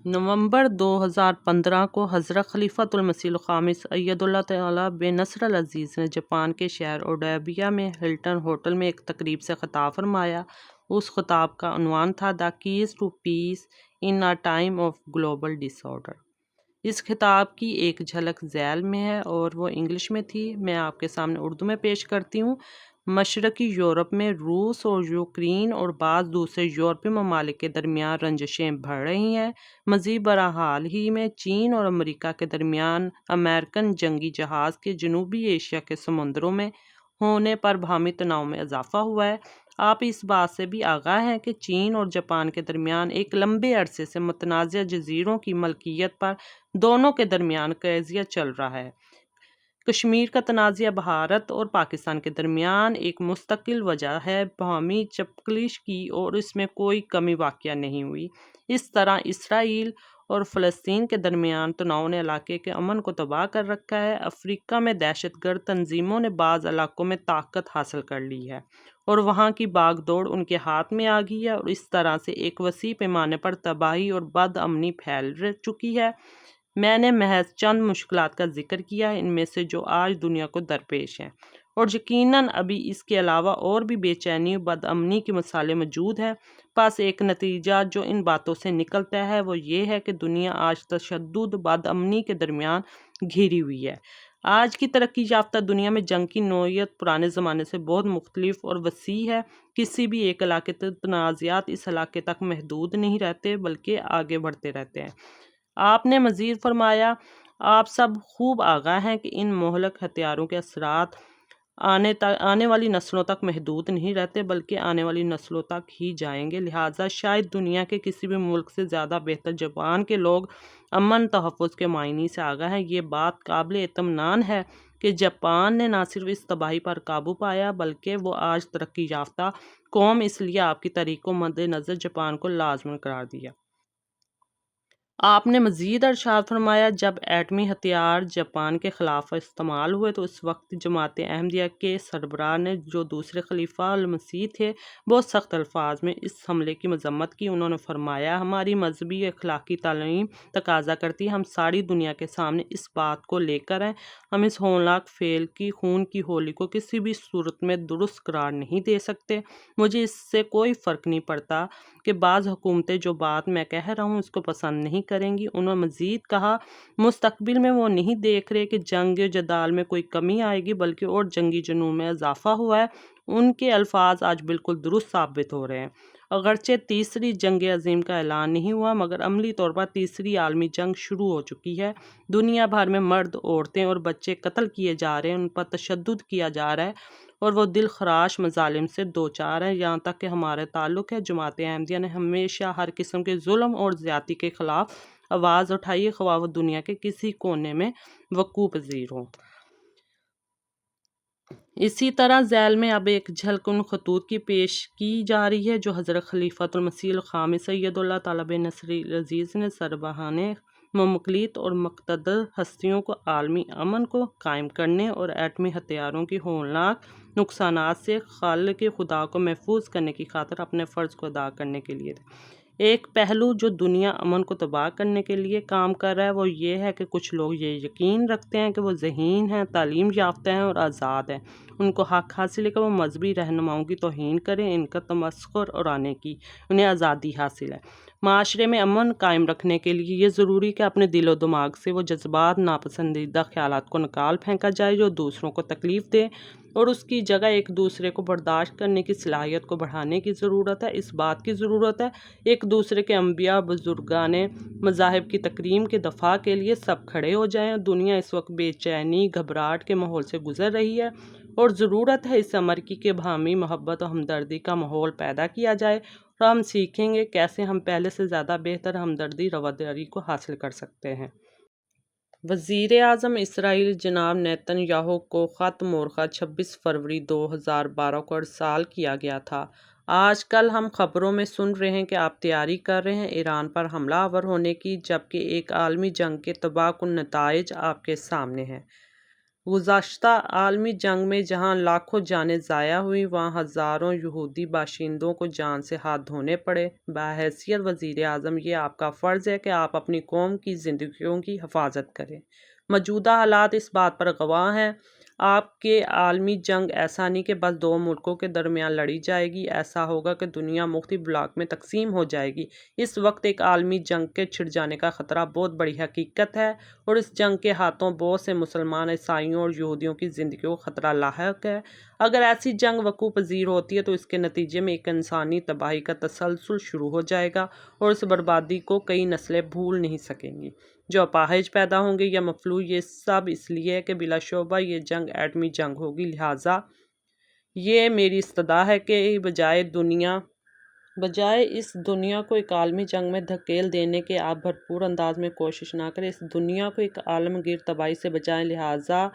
نومبر 2015 کو حضرت خلیفۃ المسیح الخامس اید اللہ تعالیٰ بنصر العزیز نے جاپان کے شہر اوڈیبیا میں ہلٹن ہوٹل میں ایک تقریب سے خطاب فرمایا۔ اس خطاب کا عنوان تھا "the keys to peace in a time of global disorder". اس خطاب کی ایک جھلک ذیل میں ہے اور وہ انگلش میں تھی۔ میں آپ کے سامنے اردو میں پیش کرتی ہوں۔ مشرقی یورپ میں روس اور یوکرین اور بعض دوسرے یورپی ممالک کے درمیان رنجشیں بڑھ رہی ہیں۔ مزید برآں حال ہی میں چین اور امریکہ کے درمیان امریکن جنگی جہاز کے جنوبی ایشیا کے سمندروں میں ہونے پر باہمی تناؤ میں اضافہ ہوا ہے۔ آپ اس بات سے بھی آگاہ ہیں کہ چین اور جاپان کے درمیان ایک لمبے عرصے سے متنازع جزیروں کی ملکیت پر دونوں کے درمیان تنازع چل رہا ہے۔ کشمیر کا تنازع بھارت اور پاکستان کے درمیان ایک مستقل وجہ ہے باہمی چپکلش کی اور اس میں کوئی کمی واقع نہیں ہوئی۔ اس طرح اسرائیل اور فلسطین کے درمیان تناؤ نے علاقے کے امن کو تباہ کر رکھا ہے۔ افریقہ میں دہشت گرد تنظیموں نے بعض علاقوں میں طاقت حاصل کر لی ہے اور وہاں کی باغ دوڑ ان کے ہاتھ میں آ گئی ہے اور اس طرح سے ایک وسیع پیمانے پر تباہی اور بد امنی پھیل چکی ہے۔ میں نے محض چند مشکلات کا ذکر کیا ہے ان میں سے جو آج دنیا کو درپیش ہیں، اور یقیناً ابھی اس کے علاوہ اور بھی بے چینی اور بد امنی کی مسائل موجود ہیں۔ بس ایک نتیجہ جو ان باتوں سے نکلتا ہے وہ یہ ہے کہ دنیا آج تشدد بد امنی کے درمیان گھری ہوئی ہے۔ آج کی ترقی یافتہ دنیا میں جنگ کی نوعیت پرانے زمانے سے بہت مختلف اور وسیع ہے۔ کسی بھی ایک علاقے کے تنازعات اس علاقے تک محدود نہیں رہتے بلکہ آگے بڑھتے رہتے ہیں۔ آپ نے مزید فرمایا، آپ سب خوب آگاہ ہیں کہ ان مہلک ہتھیاروں کے اثرات آنے والی نسلوں تک محدود نہیں رہتے بلکہ آنے والی نسلوں تک ہی جائیں گے۔ لہٰذا شاید دنیا کے کسی بھی ملک سے زیادہ بہتر جاپان کے لوگ امن تحفظ کے معنی سے آگاہ ہیں۔ یہ بات قابل اطمینان ہے کہ جاپان نے نہ صرف اس تباہی پر قابو پایا بلکہ وہ آج ترقی یافتہ قوم اس لیے آپ کی تحریک کو مد نظر جاپان کو لازمی قرار دیا۔ آپ نے مزید ارشاد فرمایا، جب ایٹمی ہتھیار جاپان کے خلاف استعمال ہوئے تو اس وقت جماعت احمدیہ کے سربراہ نے جو دوسرے خلیفہ المسیح تھے بہت سخت الفاظ میں اس حملے کی مذمت کی۔ انہوں نے فرمایا، ہماری مذہبی اخلاقی تعلیم تقاضا کرتی ہے ہم ساری دنیا کے سامنے اس بات کو لے کر آئیں، ہم اس ہولناک فعل کی خون کی ہولی کو کسی بھی صورت میں درست قرار نہیں دے سکتے۔ مجھے اس سے کوئی فرق نہیں پڑتا کہ بعض حکومتیں جو بات میں کہہ رہا ہوں اس کو پسند نہیں کریں گی۔ انہوں نے مزید کہا، مستقبل میں وہ نہیں دیکھ رہے کہ جنگ و جدال میں کوئی کمی آئے گی بلکہ اور جنگی جنون میں اضافہ ہوا ہے۔ ان کے الفاظ آج بالکل درست ثابت ہو رہے ہیں۔ اگرچہ تیسری جنگ عظیم کا اعلان نہیں ہوا مگر عملی طور پر تیسری عالمی جنگ شروع ہو چکی ہے۔ دنیا بھر میں مرد، عورتیں اور بچے قتل کیے جا رہے ہیں، ان پر تشدد کیا جا رہا ہے اور وہ دل خراش مظالم سے دوچار ہیں، یہاں تک کہ ہمارے تعلق ہے جماعت احمدیہ نے ہمیشہ ہر قسم کے ظلم اور زیادتی کے خلاف آواز اٹھائی ہے، خواہ وہ دنیا کے کسی کونے میں وقوع پذیر ہوں۔ اسی طرح ذیل میں اب ایک جھلک ان خطوط کی پیش کی جا رہی ہے جو حضرت خلیفۃ المسیح الخامس اید اللہ تعالیٰ بنصر العزیز نے سربراہان مملکت اور مقتدر ہستیوں کو عالمی امن کو قائم کرنے اور ایٹمی ہتھیاروں کی ہولناک نقصانات سے خالق خدا کو محفوظ کرنے کی خاطر اپنے فرض کو ادا کرنے کے لیے تھے۔ ایک پہلو جو دنیا امن کو تباہ کرنے کے لیے کام کر رہا ہے وہ یہ ہے کہ کچھ لوگ یہ یقین رکھتے ہیں کہ وہ ذہین ہیں، تعلیم یافتہ ہیں اور آزاد ہیں، ان کو حق حاصل ہے کہ وہ مذہبی رہنماؤں کی توہین کریں، ان کا تمسخر اڑانے کی انہیں آزادی حاصل ہے۔ معاشرے میں امن قائم رکھنے کے لیے یہ ضروری کہ اپنے دل و دماغ سے وہ جذبات، ناپسندیدہ خیالات کو نکال پھینکا جائے جو دوسروں کو تکلیف دے اور اس کی جگہ ایک دوسرے کو برداشت کرنے کی صلاحیت کو بڑھانے کی ضرورت ہے۔ اس بات کی ضرورت ہے ایک دوسرے کے انبیاء، بزرگان مذاہب کی تکریم کے دفاع کے لیے سب کھڑے ہو جائیں۔ دنیا اس وقت بے چینی، گھبراہٹ کے ماحول سے گزر رہی ہے اور ضرورت ہے اس امر کی کہ باہمی محبت و ہمدردی کا ماحول پیدا کیا جائے اور ہم سیکھیں گے کیسے ہم پہلے سے زیادہ بہتر ہمدردی رواداری کو حاصل کر سکتے ہیں۔ وزیر اعظم اسرائیل جناب نیتن یاہو کو خط مورخہ 26 فروری 2012 کو ارسال کیا گیا تھا۔ آج کل ہم خبروں میں سن رہے ہیں کہ آپ تیاری کر رہے ہیں ایران پر حملہ آور ہونے کی، جبکہ ایک عالمی جنگ کے تباہ کن نتائج آپ کے سامنے ہیں۔ گزشتہ عالمی جنگ میں جہاں لاکھوں جانیں ضائع ہوئیں، وہاں ہزاروں یہودی باشندوں کو جان سے ہاتھ دھونے پڑے۔ بحیثیت وزیر اعظم، یہ آپ کا فرض ہے کہ آپ اپنی قوم کی زندگیوں کی حفاظت کریں۔ موجودہ حالات اس بات پر گواہ ہیں۔ آپ کے عالمی جنگ ایسا نہیں کہ بس دو ملکوں کے درمیان لڑی جائے گی، ایسا ہوگا کہ دنیا مختلف بلاک میں تقسیم ہو جائے گی۔ اس وقت ایک عالمی جنگ کے چھڑ جانے کا خطرہ بہت بڑی حقیقت ہے، اور اس جنگ کے ہاتھوں بہت سے مسلمان، عیسائیوں اور یہودیوں کی زندگیوں کو خطرہ لاحق ہے۔ اگر ایسی جنگ وقوع پذیر ہوتی ہے تو اس کے نتیجے میں ایک انسانی تباہی کا تسلسل شروع ہو جائے گا، اور اس بربادی کو کئی نسلیں بھول نہیں سکیں گی۔ جو اپاہج پیدا ہوں گے یا مفلوج، یہ سب اس لیے ہے کہ بلا شبہ یہ جنگ ایٹمی جنگ ہوگی۔ لہٰذا یہ میری استدعا ہے کہ بجائے اس دنیا کو ایک عالمی جنگ میں دھکیل دینے کے آپ بھرپور انداز میں کوشش نہ کریں، اس دنیا کو ایک عالمگیر تباہی سے بچائیں۔ لہٰذا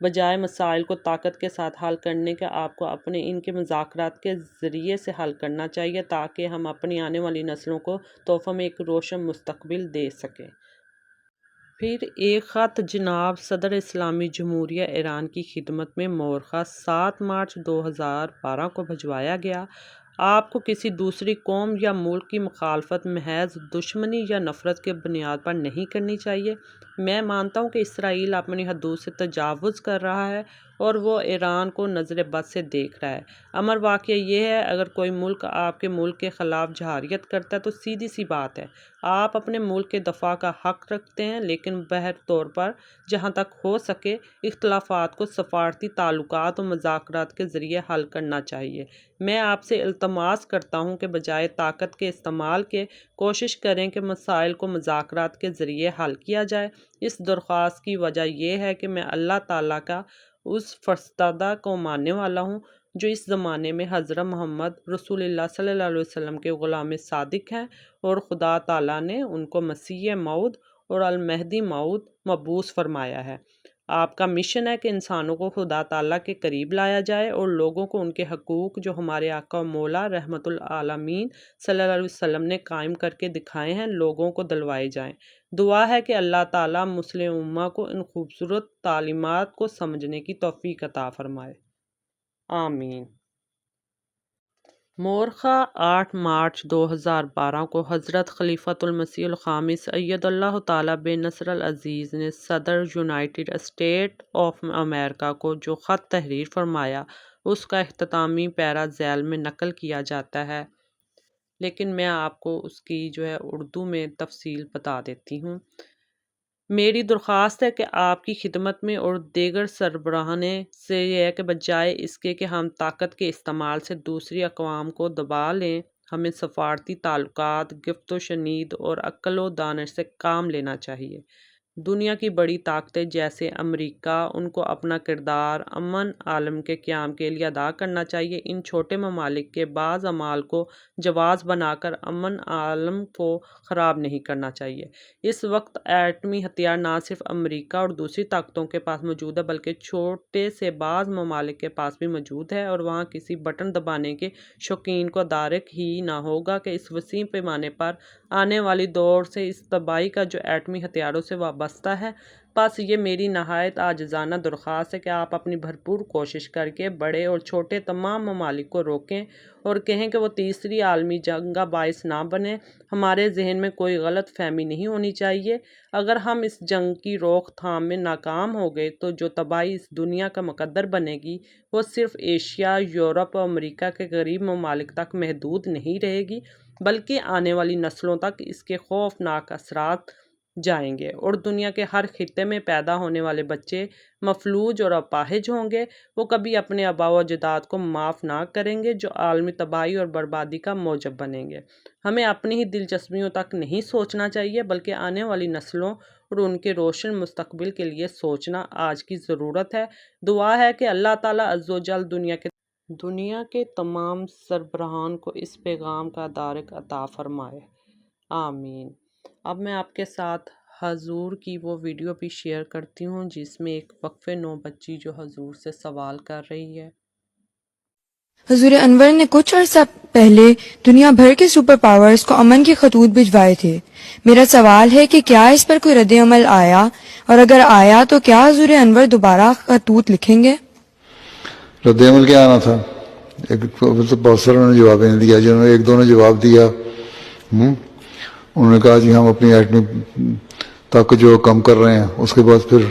بجائے مسائل کو طاقت کے ساتھ حل کرنے کے، آپ کو اپنے ان کے مذاکرات کے ذریعے سے حل کرنا چاہیے، تاکہ ہم اپنی آنے والی نسلوں کو تحفے میں ایک روشن مستقبل دے سکیں۔ پھر ایک خط جناب صدر اسلامی جمہوریہ ایران کی خدمت میں مورخہ 7 مارچ 2012 کو بھجوایا گیا۔ آپ کو کسی دوسری قوم یا ملک کی مخالفت محض دشمنی یا نفرت کی بنیاد پر نہیں کرنی چاہیے۔ میں مانتا ہوں کہ اسرائیل اپنی حدود سے تجاوز کر رہا ہے اور وہ ایران کو نظر بد سے دیکھ رہا ہے۔ امر واقعہ یہ ہے، اگر کوئی ملک آپ کے ملک کے خلاف جارحیت کرتا ہے تو سیدھی سی بات ہے، آپ اپنے ملک کے دفاع کا حق رکھتے ہیں، لیکن بہر طور پر جہاں تک ہو سکے اختلافات کو سفارتی تعلقات و مذاکرات کے ذریعے حل کرنا چاہیے۔ میں آپ سے التماس کرتا ہوں کہ بجائے طاقت کے استعمال کے کوشش کریں کہ مسائل کو مذاکرات کے ذریعے حل کیا جائے۔ اس درخواست کی وجہ یہ ہے کہ میں اللہ تعالیٰ کا اس فرستادہ کو ماننے والا ہوں جو اس زمانے میں حضرت محمد رسول اللہ صلی اللہ علیہ وسلم کے غلام صادق ہیں، اور خدا تعالیٰ نے ان کو مسیح موعود اور المہدی موعود مبعوث فرمایا ہے۔ آپ کا مشن ہے کہ انسانوں کو خدا تعالیٰ کے قریب لایا جائے اور لوگوں کو ان کے حقوق جو ہمارے آقا و مولا رحمت العالمین صلی اللہ علیہ وسلم نے قائم کر کے دکھائے ہیں، لوگوں کو دلوائے جائیں۔ دعا ہے کہ اللہ تعالیٰ مسلم امہ کو ان خوبصورت تعلیمات کو سمجھنے کی توفیق عطا فرمائے۔ آمین۔ مورخہ 8 مارچ 2012 کو حضرت خلیفۃ المسیح الخامس اید اللہ تعالیٰ بنصر العزیز نے صدر یونائیٹڈ اسٹیٹ آف امریکہ کو جو خط تحریر فرمایا، اس کا اختتامی پیرا ذیل میں نقل کیا جاتا ہے، لیکن میں آپ کو اس کی اردو میں تفصیل بتا دیتی ہوں۔ میری درخواست ہے کہ آپ کی خدمت میں اور دیگر سربراہان سے یہ ہے کہ بجائے اس کے کہ ہم طاقت کے استعمال سے دوسری اقوام کو دبا لیں، ہمیں سفارتی تعلقات، گفت و شنید اور عقل و دانش سے کام لینا چاہیے۔ دنیا کی بڑی طاقتیں جیسے امریکہ، ان کو اپنا کردار امن عالم کے قیام کے لیے ادا کرنا چاہیے۔ ان چھوٹے ممالک کے بعض اعمال کو جواز بنا کر امن عالم کو خراب نہیں کرنا چاہیے۔ اس وقت ایٹمی ہتھیار نہ صرف امریکہ اور دوسری طاقتوں کے پاس موجود ہے، بلکہ چھوٹے سے بعض ممالک کے پاس بھی موجود ہے، اور وہاں کسی بٹن دبانے کے شوقین کو دارک ہی نہ ہوگا کہ اس وسیع پیمانے پر آنے والی دور سے اس تباہی کا جو ایٹمی ہتھیاروں سے وابستہ ہے۔ بس یہ میری نہایت عاجزانہ درخواست ہے کہ آپ اپنی بھرپور کوشش کر کے بڑے اور چھوٹے تمام ممالک کو روکیں اور کہیں کہ وہ تیسری عالمی جنگ کا باعث نہ بنیں۔ ہمارے ذہن میں کوئی غلط فہمی نہیں ہونی چاہیے۔ اگر ہم اس جنگ کی روک تھام میں ناکام ہو گئے تو جو تباہی اس دنیا کا مقدر بنے گی، وہ صرف ایشیا، یورپ اور امریکہ کے غریب ممالک تک محدود نہیں رہے گی، بلکہ آنے والی نسلوں تک اس کے خوفناک اثرات جائیں گے، اور دنیا کے ہر خطے میں پیدا ہونے والے بچے مفلوج اور اپاہج ہوں گے۔ وہ کبھی اپنے آباء و اجداد کو معاف نہ کریں گے جو عالمی تباہی اور بربادی کا موجب بنیں گے۔ ہمیں اپنی ہی دلچسپیوں تک نہیں سوچنا چاہیے، بلکہ آنے والی نسلوں اور ان کے روشن مستقبل کے لیے سوچنا آج کی ضرورت ہے۔ دعا ہے کہ اللہ تعالیٰ عز و جل دنیا کے تمام سربراہان کو اس پیغام کا درک عطا فرمائے۔ آمین۔ اب میں آپ کے ساتھ حضور کی وہ ویڈیو بھی شیئر کرتی ہوں جس میں ایک وقف نو بچی جو حضور سے سوال کر رہی ہے۔ حضور انور نے کچھ عرصہ پہلے دنیا بھر کے سپر پاورز کو امن کے خطوط بھجوائے تھے. میرا سوال ہے کہ کیا اس پر کوئی رد عمل آیا، اور اگر آیا تو کیا حضور انور دوبارہ خطوط لکھیں گے؟ رد عمل کیا آنا تھا؟ بہت ساروں نے جواب نہیں دیا. جنہوں نے ایک دو نے جواب دیا، انہوں نے کہا جی ہم اپنی ایٹمی طاقت جو کم کر رہے ہیں، اس کے بعد پھر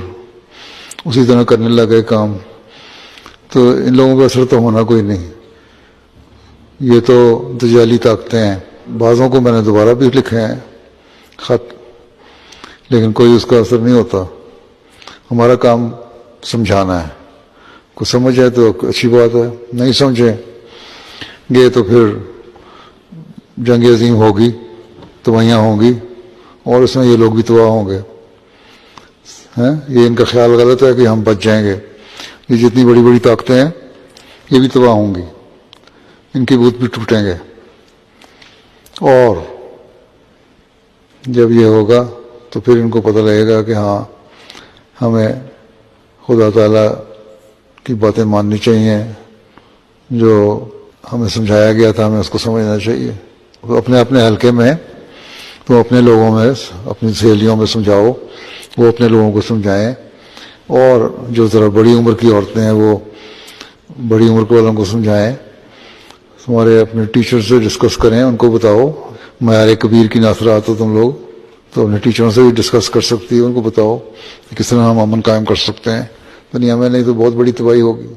اسی طرح کرنے لگے کام. تو ان لوگوں کا اثر تو ہونا کوئی نہیں. یہ تو دجالی طاقتیں ہیں. بعضوں کو میں نے دوبارہ بھی لکھے ہیں خط، لیکن کوئی اس کا اثر نہیں ہوتا. ہمارا کام سمجھانا ہے. کوئی سمجھ جائے تو اچھی بات ہے، نہیں سمجھے گے تو پھر جنگ عظیم ہوگی، تباہیاں ہوں گی، اور اس میں یہ لوگ بھی تباہ ہوں گے. یہ ان کا خیال غلط ہے کہ ہم بچ جائیں گے. یہ جتنی بڑی بڑی طاقتیں ہیں یہ بھی تباہ ہوں گی، ان کے بت بھی ٹوٹیں گے. اور جب یہ ہوگا تو پھر ان کو پتہ لگے گا کہ ہاں ہمیں خدا تعالیٰ کی باتیں ماننی چاہیے، جو ہمیں سمجھایا گیا تھا ہمیں اس کو سمجھنا چاہیے. اپنے اپنے حلقے میں تو اپنے لوگوں میں، اپنی سہیلیوں میں سمجھاؤ، وہ اپنے لوگوں کو سمجھائیں. اور جو ذرا بڑی عمر کی عورتیں ہیں وہ بڑی عمر کے والوں کو سمجھائیں. ہمارے اپنے ٹیچر سے ڈسکس کریں، ان کو بتاؤ. معیار کبیر کی ناصرات ہو تم لوگ تو اپنے ٹیچروں سے بھی ڈسکس کر سکتی ہے، ان کو بتاؤ کہ کس طرح ہم امن قائم کر سکتے ہیں دنیا میں، نہیں تو بہت بڑی تباہی ہوگی.